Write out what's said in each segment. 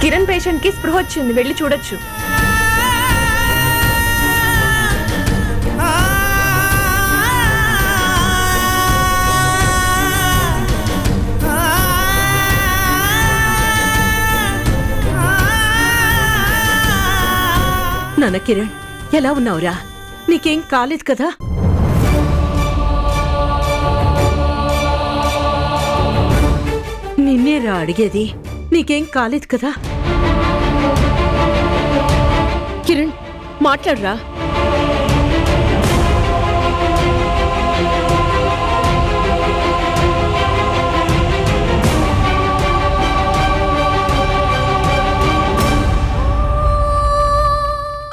Kiran patient కి స్పృహ వచ్చింది, వెళ్ళి చూడొచ్చు. నాన్న కిరణ్, ఎలా ఉన్నావురా? నీకేం కాలేదు కదా? నిన్నేరా అడిగేది, నీకేం కాలేదు కదా? కిరణ్ మాట్లాడరా.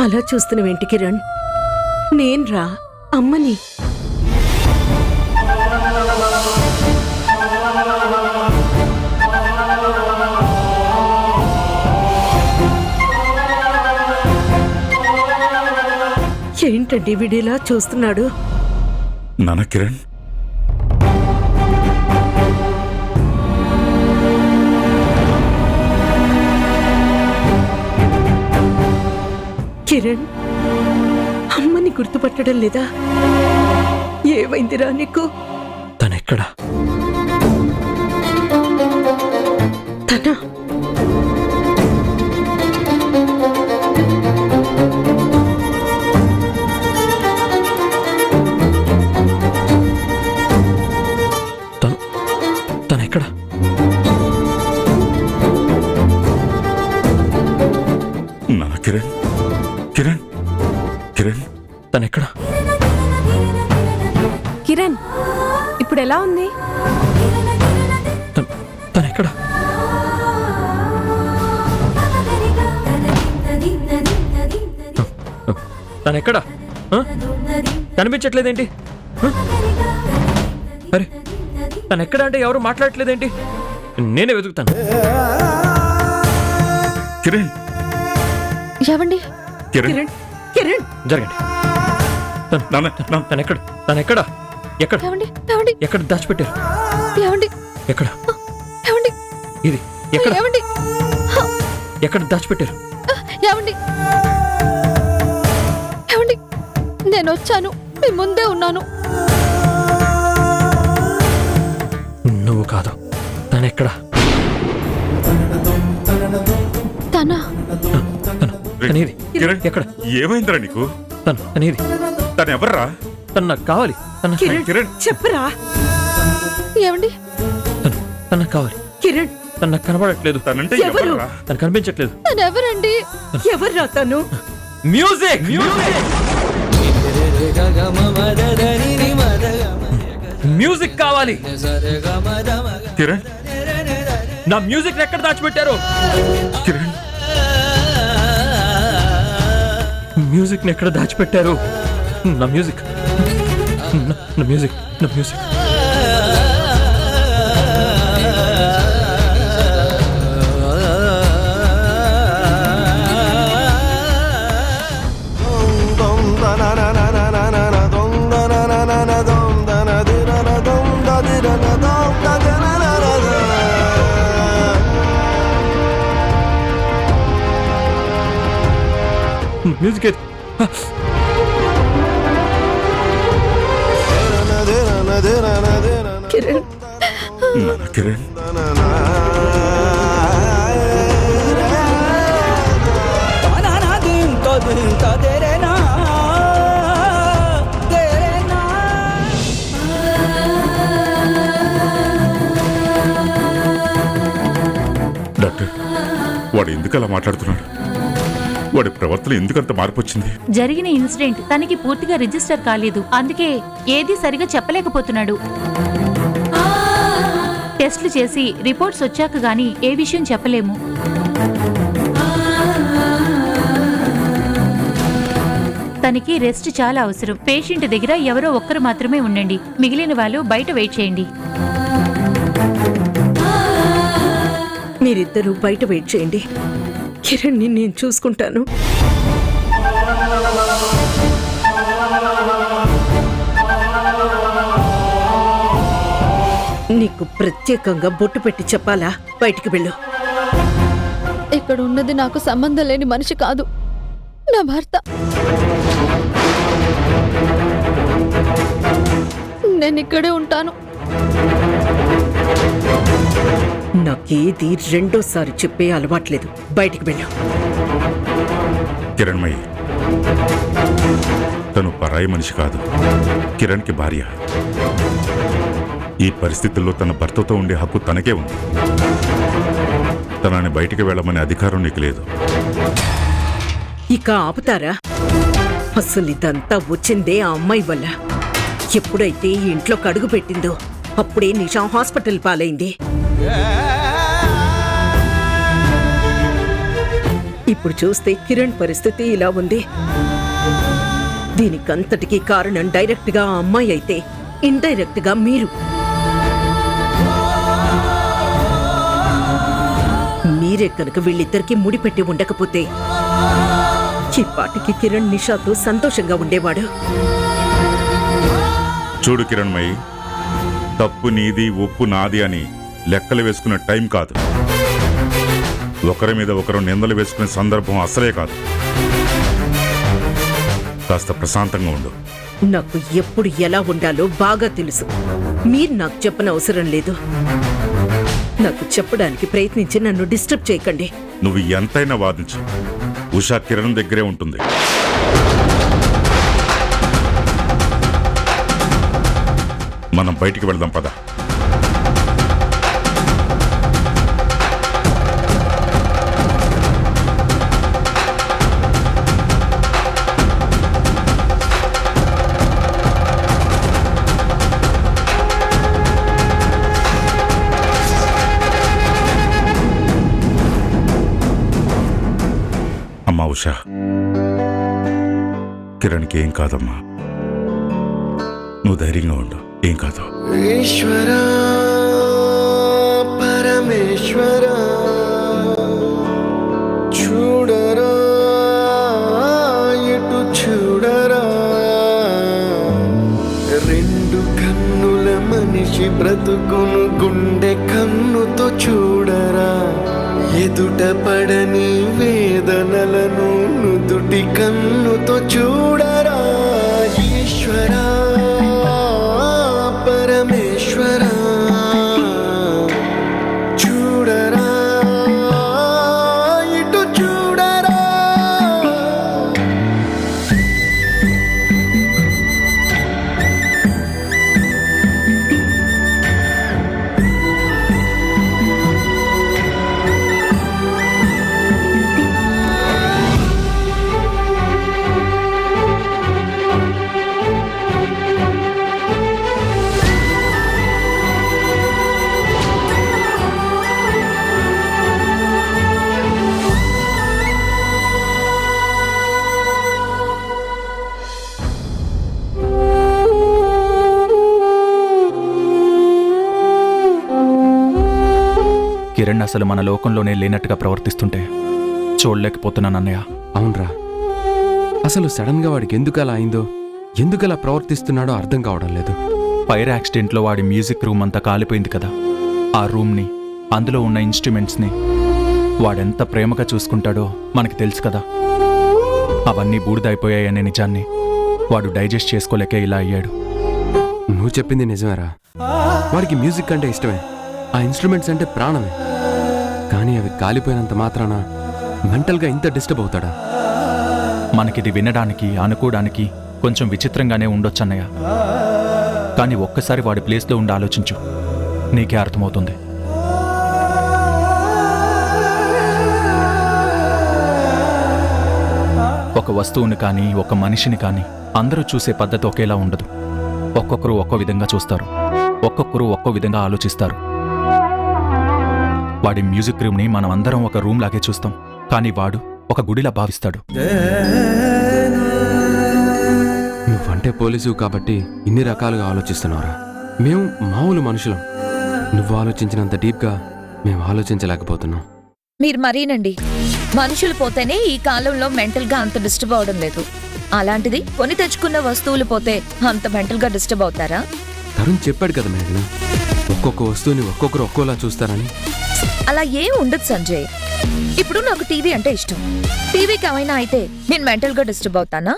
అలా చూస్తున్నావేంటి కిరణ్? నేన్రా అమ్మని. ఏంటండి వీడిలా చూస్తున్నాడు? నాన్న కిరణ్, కిరణ్ అమ్మని గుర్తుపట్టడం లేదా? ఏమైందిరా నీకు? తనెక్కడా? తన తనెక్కడా? నాన్న కిరణ్, కిరణ్, కిరణ్, తనెక్కడా? కిరణ్ ఇప్పుడు ఎలా ఉంది? తనెక్కడా? తనెక్కడా? కనిపించట్లేదేంటి? అరే, తనెక్కడా అంటే ఎవరు మాట్లాడట్లేదేంటి? నేనే వెతుకుతాను. కిరణ్, ఏవండి? కిరణ్, కిరణ్ జరగండి. తనెక్కడ? తనెక్కడా? ఎక్కడ? ఎక్కడ దాచిపెట్టారు? ఎక్కడ? ఇది ఎక్కడ? ఎక్కడ దాచిపెట్టారు? నేను వచ్చాను, మీ ముందే ఉన్నాను. నువ్వు కాదు. తనెక్కడా? తనేది? ఎక్కడ? ఏమైందిరా నీకు? తనేది? తను ఎవర్రా? తను నాకు కావాలి. కిరణ్ చెప్పరా. ఏమండి? తను నాకు కావాలి. కిరణ్ తను నాకు కనబడట్లేదు. తనంటే ఎవరు? ఎవర్రా? తను కనిపించట్లేదు. తను ఎవరండి? ఎవర్రా తను? మ్యూజిక్! మ్యూజిక్ కావాలి. కిరణ్, నా మ్యూజిక్ ఎక్కడ దాచిపెట్టారు? కిరణ్, మ్యూజిక్ ఎక్కడ దాచిపెట్టారు? నా మ్యూజిక్, నా మ్యూజిక్, నా మ్యూజిక్. మ్యూజిక్ ఏది? కిరణ్ నాన్న కిరణ్, డాక్టర్, వాడు ఎందుకు అలా మాట్లాడుతున్నాడు? వాడి ప్రవర్తన ఎందుకంత మార్పు వచ్చింది? జరిగిన ఇన్సిడెంట్ తనకి పూర్తిగా రిజిస్టర్ కాలేదు, అందుకే ఏది సరిగా చెప్పలేకపోతున్నాడు. టెస్ట్లు చేసి రిపోర్ట్స్ వచ్చాక గానీ ఏ విషయం చెప్పలేము. తనకి రెస్ట్ చాలా అవసరం. పేషెంట్ దగ్గర ఎవరో ఒక్కరు మాత్రమే ఉండండి, మిగిలిన వాళ్ళు బయట వెయిట్ చేయండి. మీరిద్దరూ బయట వెయిట్ చేయండి. కిరణ్ని నేను చూసుకుంటాను. నీకు ప్రత్యేకంగా బొట్టు పెట్టి చెప్పాలా? బయటికి వెళ్ళు. ఇక్కడ ఉన్నది నాకు సంబంధం లేని మనిషి కాదు, నా భర్త. నేను ఇక్కడే ఉంటాను. నాకేది రెండోసారి చెప్పే అలవాట్లేదు. బయటికి వెళ్ళు. కిరణ్మయి, తను పరాయి మనిషి కాదు, కిరణ్కి భార్య. ఈ పరిస్థితుల్లో తన భర్తతో ఉండే హక్కు తనకే ఉంది. తనని బయటికి వెళ్ళమనే అధికారం నీకు లేదు. ఇక ఆపుతారా? అసలు ఇదంతా వచ్చిందే ఆ అమ్మాయి వల్ల. ఎప్పుడైతే ఈ ఇంట్లోకి అడుగు పెట్టిందో అప్పుడే నిషా హాస్పిటల్ పాలైంది. ఇప్పుడు చూస్తే కిరణ్ పరిస్థితి ఇలా ఉంది. దీనికంతటికీ కారణం డైరెక్ట్ గా ఆ అమ్మాయి అయితే ఇండైరెక్ట్ గా మీరు. మీరే కనుక వీళ్ళిద్దరికీ ముడిపెట్టి ఉండకపోతే ఈ పాటికి కిరణ్ నిషాతో సంతోషంగా ఉండేవాడు. చూడు కిరణ్మయి, తప్పు నీది ఒప్పు నాది అని లెక్కలు వేసుకునే టైం కాదు. ఒకరి మీద ఒకరు నిందలు వేసుకునే సందర్భం అసలే కాదు. కాస్త ప్రశాంతంగా ఉండు. నాకు ఎప్పుడు ఎలా ఉండాలో బాగా తెలుసు. మీరు నాకు చెప్పనవసరం లేదు. నాకు చెప్పడానికి ప్రయత్నించి నన్ను డిస్టర్బ్ చేయకండి. నువ్వు ఎంతైనా వాదించు, ఉషా కిరణ్ దగ్గరే ఉంటుంది. మనం బయటికి వెళ్దాం పద. అమ్మా ఉషా, కిరణ్కి ఏం కాదమ్మా, నువ్వు ధైర్యంగా ఉండు, ఏం కాదు. ఈశ్వరా పరమేశ్వరా చూడరా ఎటు చూడరా, రెండు కన్నుల మనిషి బ్రతుకును గుండె కన్నుతో చూడరా, ఎదుట పడని వేదనలను నుదుటి కన్నుతో చూడరా. ఈశ్వరా పరమేశ్వరా చూడరా ఇటు చూడరా. కిరణ్ అసలు మన లోకంలోనే లేనట్టుగా ప్రవర్తిస్తుంటే చూడలేకపోతున్నాను అన్నయ్య. అవునరా, అసలు సడన్ గా వాడికి ఎందుకు అలా అయిందో, ఎందుకు అలా ప్రవర్తిస్తున్నాడో అర్థం కావడం లేదు. ఫైర్ యాక్సిడెంట్లో వాడి మ్యూజిక్ రూమ్ అంతా కాలిపోయింది కదా. ఆ రూమ్ని, అందులో ఉన్న ఇన్స్ట్రుమెంట్స్ని వాడెంత ప్రేమగా చూసుకుంటాడో మనకి తెలుసు కదా. అవన్నీ బూడిదైపోయాయనే నిజాన్ని వాడు డైజెస్ట్ చేసుకోలేకే ఇలా అయ్యాడు. నువ్వు చెప్పింది నిజమేరా. వాడికి మ్యూజిక్ అంటే ఇష్టమే, ఆ ఇన్స్ట్రుమెంట్స్ అంటే ప్రాణమే. కానీ అవి కాలిపోయినంత మాత్రాన మెంటల్గా ఇంత డిస్టర్బ్ అవుతాడా? మనకిది వినడానికి, అనుకోవడానికి కొంచెం విచిత్రంగానే ఉండొచ్చన్నయ్య. కానీ ఒక్కసారి వాడి ప్లేస్లో ఉండి ఆలోచించు, నీకే అర్థమవుతుంది. ఒక వస్తువుని కానీ, ఒక మనిషిని కానీ అందరూ చూసే పద్ధతి ఒకేలా ఉండదు. ఒక్కొక్కరు ఒక్కో విధంగా చూస్తారు, ఒక్కొక్కరు ఒక్కో విధంగా ఆలోచిస్తారు. వాడి మ్యూజిక్ రూమ్ని మనం అందరం ఒక రూమ్ లాగే చూస్తాం, కానీ వాడు ఒక గుడిలా భావిస్తాడు. పోలీసు కాబట్టి ఇన్ని రకాలుగా ఆలోచిస్తున్నావురా. మేము మామూలు మనుషులం. నువ్వు ఆలోచించినంత డీప్గా మేము ఆలోచించలేకపోతున్నాం. మీరు మరీనండి. మనుషులు పోతేనే ఈ కాలంలో మెంటల్ గా అంత డిస్టర్బ్ అవడం లేదు. అలాంటిది కొని తెచ్చుకున్న వస్తువులు పోతే అంత మెంటల్ గా డిస్టర్బ్ అవుతారా? తరుణ్ చెప్పాడు కదా మేఘన, ఒక్కొక్క వస్తువుని ఒక్కొక్కరు ఒక్కోలా చూస్తారని. అలా ఏం ఉండదు సంజయ్. ఇప్పుడు నాకు టీవీ అంటే ఇష్టం. టీవీకి ఏమైనా అయితే నేను మెంటల్ గా డిస్టర్బ్ అవుతానా?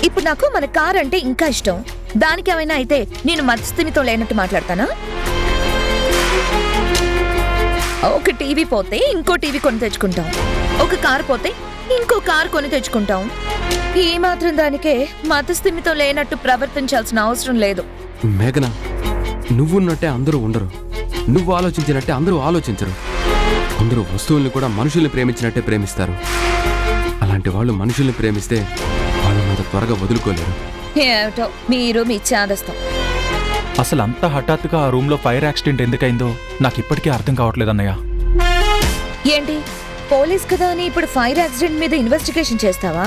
ఇప్పుడు నాకు మన కార్ అంటే ఇంకా ఇష్టం. దానికి ఏమైనా అయితే నేను మత్స్థిమితో లేనట్టు మాట్లాడతానా? ఒక టీవీ పోతే ఇంకో టీవీ కొని తెచ్చుకుంటాం. ఒక కార్ పోతే ఇంకో కార్ కొని తెచ్చుకుంటాం. ఈ మాత్రం దానికే మతస్థిమితో లేనట్టు ప్రవర్తించాల్సిన అవసరం లేదు. మేఘన, నువ్వున్నట్టే అందరూ ఉండరు. నువ్వు ఆలోచించినట్టే అందరూ ఆలోచించరు. అందరూ వస్తువుల్ని కూడా మనుషుల్ని ప్రేమించినట్టే ప్రేమిస్తారు. అలాంటి వాళ్ళు మనుషుల్ని ప్రేమిస్తే వాళ్ళని త్వరగా వదులుకోలేరు. ఏమిటో మీరు మీ చాదస్తాం. అసలు అంత హఠాత్తుగా ఆ రూమ్లో ఫైర్ యాక్సిడెంట్ ఎందుకైందో నాకు ఇప్పటికీ అర్థం కావట్లేదు అన్నయ్య. ఏంటి పోలీస్ కదా అని ఇప్పుడు ఫైర్ యాక్సిడెంట్ మీద ఇన్వెస్టిగేషన్ చేస్తావా?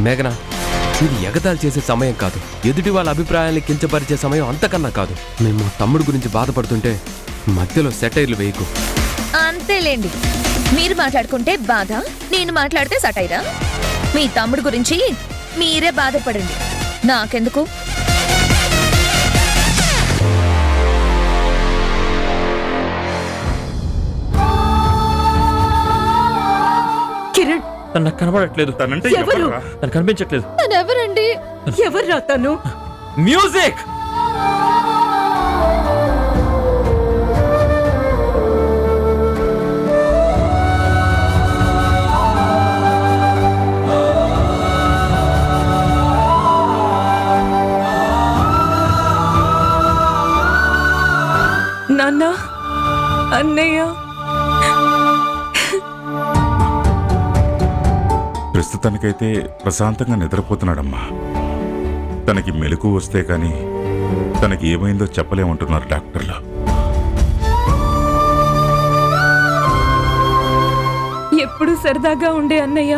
మేఘన, ఇది ఎగతాళి చేసే సమయం కాదు. ఎదుటి వాళ్ళ అభిప్రాయాన్ని కించపరిచే సమయం అంతకన్నా కాదు. మేము మా తమ్ముడు గురించి బాధపడుతుంటే మధ్యలో సెటైర్లు వేయకు. అంతేలేండి. మీరు మాట్లాడుకుంటే బాధ, నేను మాట్లాడితే సటైరా. మీ తమ్ముడు గురించి మీరే బాధపడండి, నాకెందుకు? కిరణ్, తను నాకు కనబడట్లేదు. తనంటే ఎవరు? ఎవర్రా? తను కనిపించట్లేదు. ఎవరండి? ఎవర్రా తను? మ్యూజిక్. నాన్న, అన్నయ్య. ప్రస్తుతానికైతే ప్రశాంతంగా నిద్రపోతున్నాడమ్మా. తనకి మెలకు వస్తే కానీ తనకి ఏమైందో చెప్పలేమంటున్నారు డాక్టర్లు. ఎప్పుడు సరదాగా ఉండే అన్నయ్య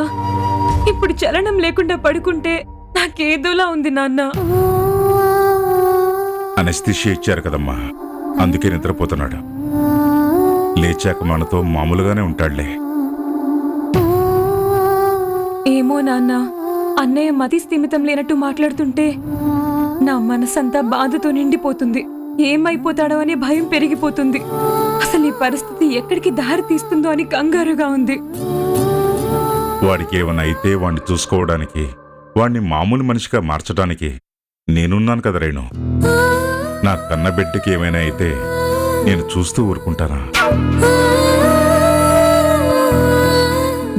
ఇప్పుడు చలనం లేకుండా పడుకుంటే నాకేదోలా ఉంది నాన్న. అనస్థిషియా ఇచ్చారు కదమ్మా, అందుకే నిద్రపోతున్నాడు. లేచాక మనతో మామూలుగానే ఉంటాడులే. ఏమో నాన్న, అన్నయ్య మతి స్థిమితం లేనట్టు మాట్లాడుతుంటే నా మనసంతా బాధతో నిండిపోతుంది. ఏమైపోతాడో అనే భయం పెరిగిపోతుంది. అసలు ఈ పరిస్థితి ఎక్కడికి దారి తీస్తుందో అని కంగారుగా ఉంది. వాడికి ఏమైనా అయితే వాణ్ణి చూసుకోవడానికి, వాణ్ణి మామూలు మనిషిగా మార్చడానికి నేనున్నాను కదా రేణు. నా కన్న బిడ్డకి ఏమైనా అయితే నేను చూస్తూ ఊరుకుంటానా?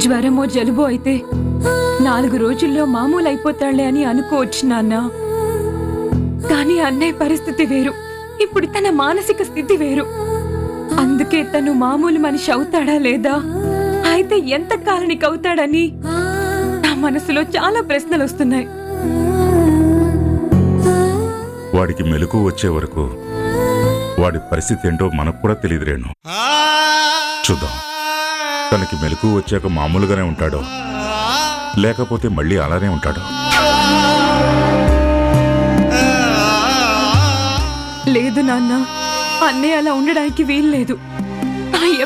జ్వరమో జలుబో అయితే 4 రోజుల్లో మామూలు అయిపోతాళ్లే అని అనుకోవచ్చు నాన్న. కానీ అన్నయ్య పరిస్థితి వేరు. ఇప్పుడు తన మానసిక స్థితి వేరు. అందుకే తను మామూలు మనిషి అవుతాడా లేదా, అయితే ఎంత కాలనికి అవుతాడని నా మనసులో చాలా ప్రశ్నలు వస్తున్నాయి. వాడికి మెలకు వచ్చే వరకు వాడి పరిస్థితి ఏంటో మనకు కూడా తెలియదు రేణు. చూద్దాం, తనకి మెలకు వచ్చాక మామూలుగానే ఉంటాడో లేకపోతే మళ్ళీ అలానే ఉంటాడో. లేదు నాన్న, అన్నయ్య అలా ఉండడానికి వీల్లేదు.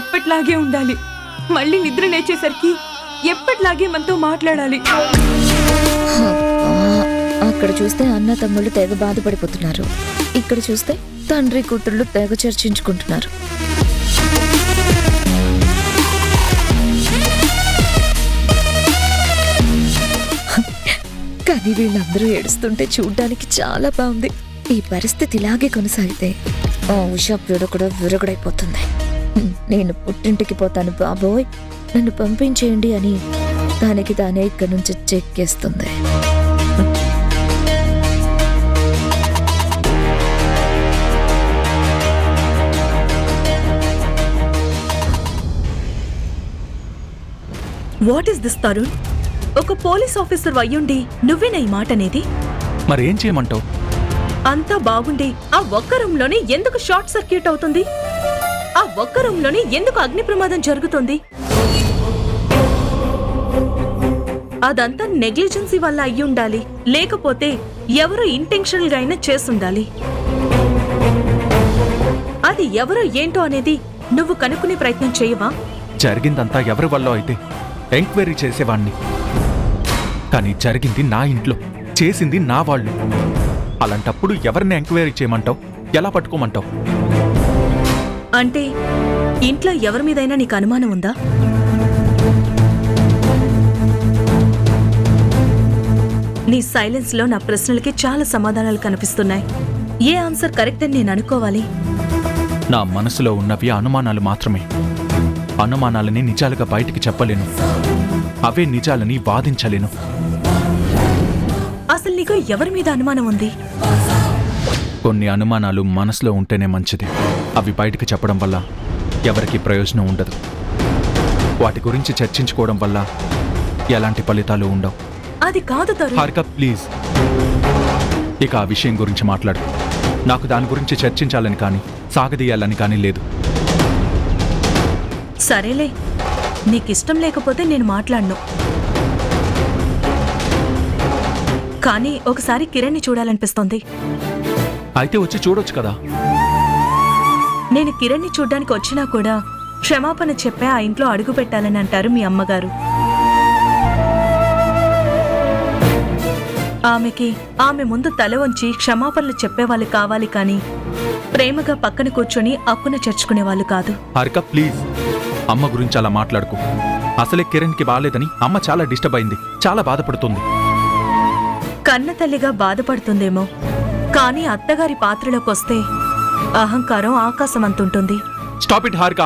ఎప్పట్లాగే ఉండాలి. మళ్ళీ నిద్ర లేచేసరికి ఎప్పట్లాగే మనతో మాట్లాడాలి. అక్కడ చూస్తే అన్న తమ్ముళ్ళు తెగ బాధపడిపోతున్నారు. ఇక్కడ చూస్తే తండ్రి కూతుళ్ళు తెగ చర్చించుకుంటున్నారు. కానీ వీళ్ళందరూ ఏడుస్తుంటే చూడ్డానికి చాలా బాగుంది. ఈ పరిస్థితి ఇలాగే కొనసాగితే ఆ ఉషా కూడా విరగడైపోతుంది. నేను పుట్టింటికి పోతాను బాబోయ్, నన్ను పంపించేయండి అని దానికి తానే ఇక్కడి నుంచి చెక్కేస్తుంది. What is this Tarun? ఒక పోలీస్ ఆఫీసర్ అయ్యుండి నువ్వేనా ఈ మాట అనేది? మరేం చేయమంటావు? అంతా బాగుండి ఆ ఒక్క రూమ్లోనే ఎందుకు షార్ట్ సర్క్యూట్ అవుతుంది? ఆ ఒక్క రూమ్లోనే ఎందుకు అగ్ని ప్రమాదం జరుగుతుంది? అదంతా నెగ్లిజెన్సీ వల్ల అయ్యుండాలి, లేకపోతే ఎవరో ఇంటెన్షనల్ గా అయినా చేసుండాలి. అది ఎవరో ఏంటో అనేది నువ్వు కనుక్కునే ప్రయత్నం చేయవా? జరిగిందంతా ఎవరి వల్ల అయితే ఎంక్వైరీ చేసేవాణ్ణి. కానీ జరిగింది నా ఇంట్లో, చేసింది నా వాళ్ళు. అలాంటప్పుడు ఎవరిని ఎంక్వైరీ చేయమంటావు? ఎలా పట్టుకోమంటావు? అంటే ఇంట్లో ఎవరి మీదైనా నీకు అనుమానం ఉందా? నీ సైలెన్స్ లో నా ప్రశ్నలకి చాలా సమాధానాలు కనిపిస్తున్నాయి. ఏ ఆన్సర్ కరెక్ట్ అని నేను అనుకోవాలి? నా మనసులో ఉన్నవి అనుమానాలు మాత్రమే. అనుమానాలని నిజాలుగా బయటికి చెప్పలేను, అవే నిజాలని వాదించలేను. అసలు నీకు ఎవరి మీద అనుమానం ఉంది? కొన్ని అనుమానాలు మనసులో ఉంటేనే మంచిది. అవి బయటికి చెప్పడం వల్ల ఎవరికి ప్రయోజనం ఉండదు. వాటి గురించి చర్చించుకోవడం వల్ల ఎలాంటి ఫలితాలు ఉండవు. అది కాదు తరుణ్. హారిక ప్లీజ్, ఇక ఆ విషయం గురించి మాట్లాడు. నాకు దాని గురించి చర్చించాలని కానీ సాగదీయాలని కానీ లేదు. సరేలే, నీకిష్టం లేకపోతే నేను మాట్లాడను. కానీ ఒకసారి కిరణ్ని చూడాలనిపిస్తోంది. అయితే వచ్చి చూడొచ్చు కదా. నేను కిరణ్ని చూడ్డానికి వచ్చినా కూడా క్షమాపణ చెప్పే ఆ ఇంట్లో అడుగు పెట్టాలని అంటారు మీ అమ్మగారు. ఆమె ముందు తల వంచి క్షమాపణలు చెప్పేవాళ్ళు కావాలి, కానీ ప్రేమగా పక్కన కూర్చొని అక్కున చేర్చుకునే వాళ్ళు కాదు. హారిక ప్లీజ్, అమ్మ గురించి అలా మాట్లాడుకో. అసలే కిరణ్కి బాలేదని అమ్మ చాలా డిస్టర్బ్ అయింది, చాలా బాధపడుతుంది. కన్న తల్లిగా బాధపడుతుందేమో, కానీ అత్తగారి పాత్రలోకి వస్తే అహంకారం ఆకాశమంతుంటుంది. Stop it Harika.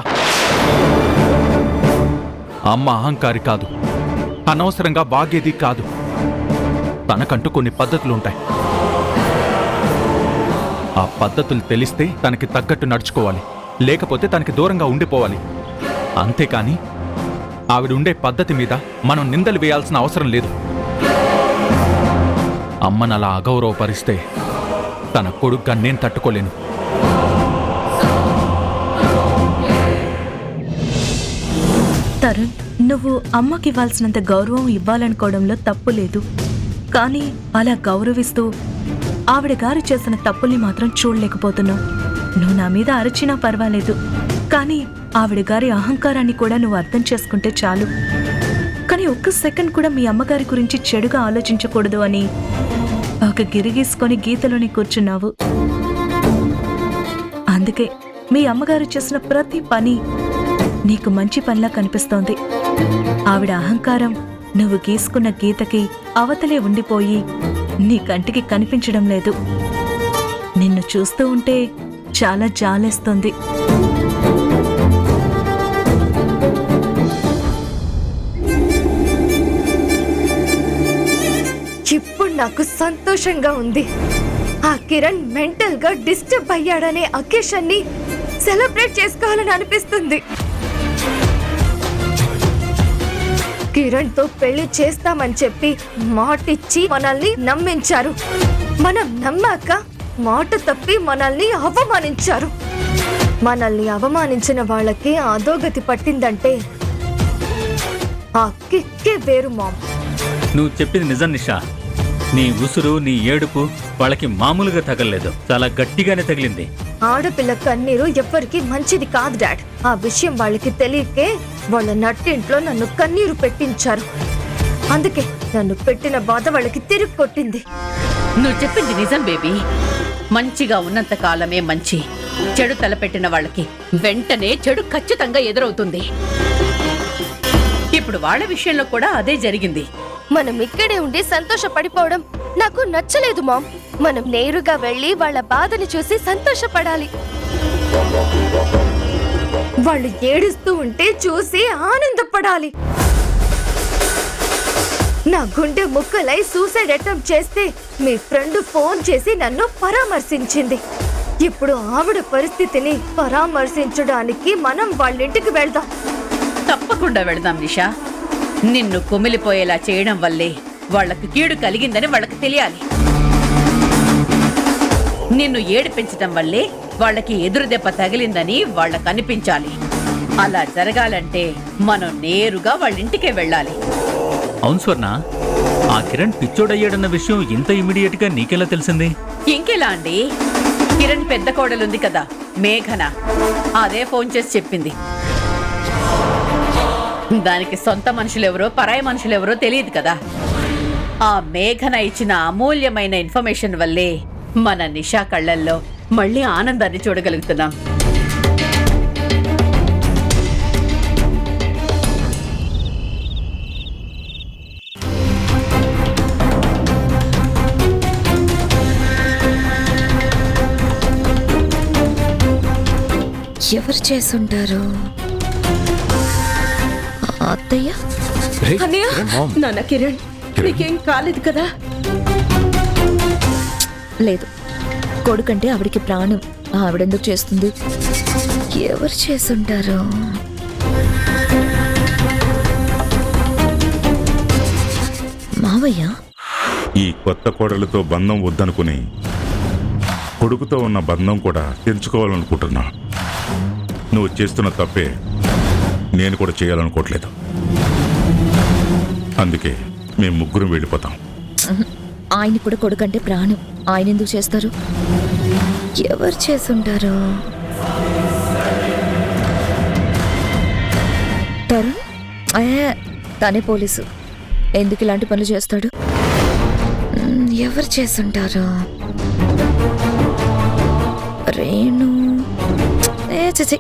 అమ్మ అహంకారి కాదు, అనవసరంగా బాగేది కాదు. తనకంటూ కొన్ని పద్ధతులుంటాయి. ఆ పద్ధతులు తెలిస్తే తనకి తగ్గట్టు నడుచుకోవాలి, లేకపోతే తనకి దూరంగా ఉండిపోవాలి. అంతేకాని ఆవిడ ఉండే పద్ధతి మీద మనం నిందలు వేయాల్సిన అవసరం లేదు. అమ్మనలా అగౌరవపరిస్తే తన కొడుగ్గా నేను తట్టుకోలేను. తరుణ్, నువ్వు అమ్మకి ఇవ్వాల్సినంత గౌరవం ఇవ్వాలనుకోవడంలో తప్పు లేదు. కానీ అలా గౌరవిస్తూ ఆవిడ గారు చేసిన తప్పుల్ని మాత్రం చూడలేకపోతున్నావు. నువ్వు నా మీద అరచినా పర్వాలేదు, కానీ ఆవిడ గారి అహంకారాన్ని కూడా నువ్వు అర్థం చేసుకుంటే చాలు. కానీ ఒక్క సెకండ్ కూడా మీ అమ్మగారి గురించి చెడుగా ఆలోచించకూడదు అని ఒక గిరిగీసుకొని గీతలోని కూర్చున్నావు. అందుకే మీ అమ్మగారు చేసిన ప్రతి పని నీకు మంచి పనిలా కనిపిస్తోంది. ఆవిడ అహంకారం నువ్వు గీసుకున్న గీతకి అవతలే ఉండిపోయి నీ కంటికి కనిపించడం లేదు. నిన్ను చూస్తూ ఉంటే చాలా జాలేస్తుంది. ఇప్పుడు నాకు సంతోషంగా ఉంది. ఆ కిరణ్ మెంటల్ గా డిస్టర్బ్ అయ్యాడనే అకేషన్ ని సెలబ్రేట్ చేసుకోవాలని అనిపిస్తుంది. కిరణ్ తో పెళ్లి చేస్తామని చెప్పి మాటిచ్చి మనల్ని నమ్మించారు. మనం నమ్మాక మాట తప్పి మనల్ని అవమానించారు. మనల్ని అవమానించిన వాళ్ళకి అధోగతి పట్టిందంటే ఆ కిక్కే వేరు మామ్. నువ్వు చెప్పింది నిజం నిషా. నీ ఉసురు, నీ ఏడుపు వాళ్ళకి మామూలుగా తగలలేదు, చాలా గట్టిగానే తగిలింది. ఆడపిల్ల కన్నీరు ఎవ్వరికి మంచిది కాదు డాడ్. ఆ విషయం వాళ్ళకి తెలియకే వాళ్ళ నట్టింట్లో నన్ను కన్నీరు పెట్టించారు. అందుకే నన్ను పెట్టిన బాధ వాళ్ళకి తిరిగి కొట్టింది. నువ్వు చెప్పింది నిజం బేబీ. మంచిగా ఉన్నంత కాలమే మంచి. చెడు తలపెట్టిన వాళ్ళకి వెంటనే చెడు ఖచ్చితంగా ఎదురవుతుంది. ఇప్పుడు వాళ్ళ విషయంలో కూడా అదే జరిగింది. మనం ఇక్కడే ఉండి సంతోషపడిపోవడం నాకు నచ్చలేదు మామ్. మనం నేరుగా వెళ్ళి వాళ్ళ బాధని చూసి సంతోషపడాలి. వాళ్ళు ఏడుస్తూ ఉంటే చూసి ఆనందపడాలి. నా గుండె ముక్కలై సూసైడ్ అటెంప్ట్ చేస్తే మీ ఫ్రెండ్ ఫోన్ చేసి నన్ను పరామర్శించింది. ఇప్పుడు ఆవిడ పరిస్థితిని పరామర్శించడానికి మనం వాళ్ళింటికి వెళ్దాం. తప్పకుండా వెళదాం నిషా. నిన్ను కుమిలిపోయేలా చేయడం వల్లే వాళ్లకు కీడు కలిగిందని వాళ్ళకి తెలియాలి. నిన్ను ఏడిపించడం వల్లే వాళ్ళకి ఎదురు దెబ్బ తగిలిందని వాళ్ళకు అనిపించాలి. అలా జరగాలంటే మనం నేరుగా వాళ్ళ ఇంటికే వెళ్ళాలి. అవును స్వర్ణ, ఆ కిరణ్ పిచ్చోడయ్యాడన్న విషయం ఇంత ఇమీడియట్ గా నీకెలా తెలిసింది? ఇంకెలా అండి, కిరణ్ పెద్ద కోడలుంది కదా మేఘన, అదే ఫోన్ చేసి చెప్పింది. దానికి సొంత మనుషులెవరో పరాయి మనుషులెవరో తెలియదు కదా. ఆ మేఘన ఇచ్చిన అమూల్యమైన ఇన్ఫర్మేషన్ వల్లే మన నిషా కళ్ళల్లో మళ్ళీ ఆనందాన్ని చూడగలుగుతున్నాం. ఎవరు చేసుంటారు? అత్తయ్య? అన్నయ్య, నాన్న కిరణ్ నీకేం కాలేదు కదా? లేదు, కొడుకంటే ఆవిడికి ప్రాణం. ఆవిడెందుకు చేస్తుంది? ఎవరు చేసుంటారు? మావయ్య? ఈ కొత్త కోడలతో బంధం వద్దనుకుని కొడుకుతో ఉన్న బంధం కూడా తెంచుకోవాలనుకుంటున్నా. నువ్వు చేస్తున్న తప్పే నేను కూడా చేయాలనుకోవట్లేదు. అందుకే మేము ముగ్గురం వెళ్ళిపోతాం. ఆయన కూడా కొడుకంటే ప్రాణం. ఆయన ఎందుకు చేస్తారు? ఎవరు చేసుంటారు? తరుణ్? తనే పోలీసు. ఎందుకు ఇలాంటి పనులు చేస్తాడు? ఎవరు చేసుంటారు? రేణు? చచ్చి.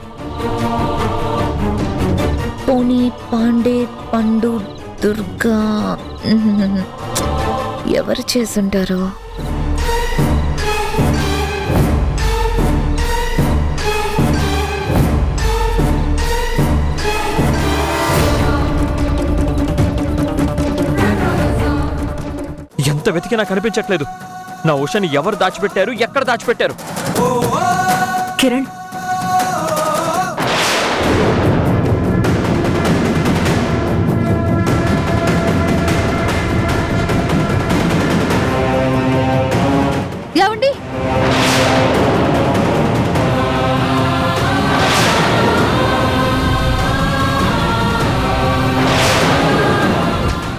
పోనీ పాండే, పండు, దుర్గా? ఎవరు చేసుంటారు? ఎంత వెతికినా కనిపించట్లేదు. నా ఉషని ఎవరు దాచిపెట్టారు, ఎక్కడ దాచిపెట్టారు? కిరణ్,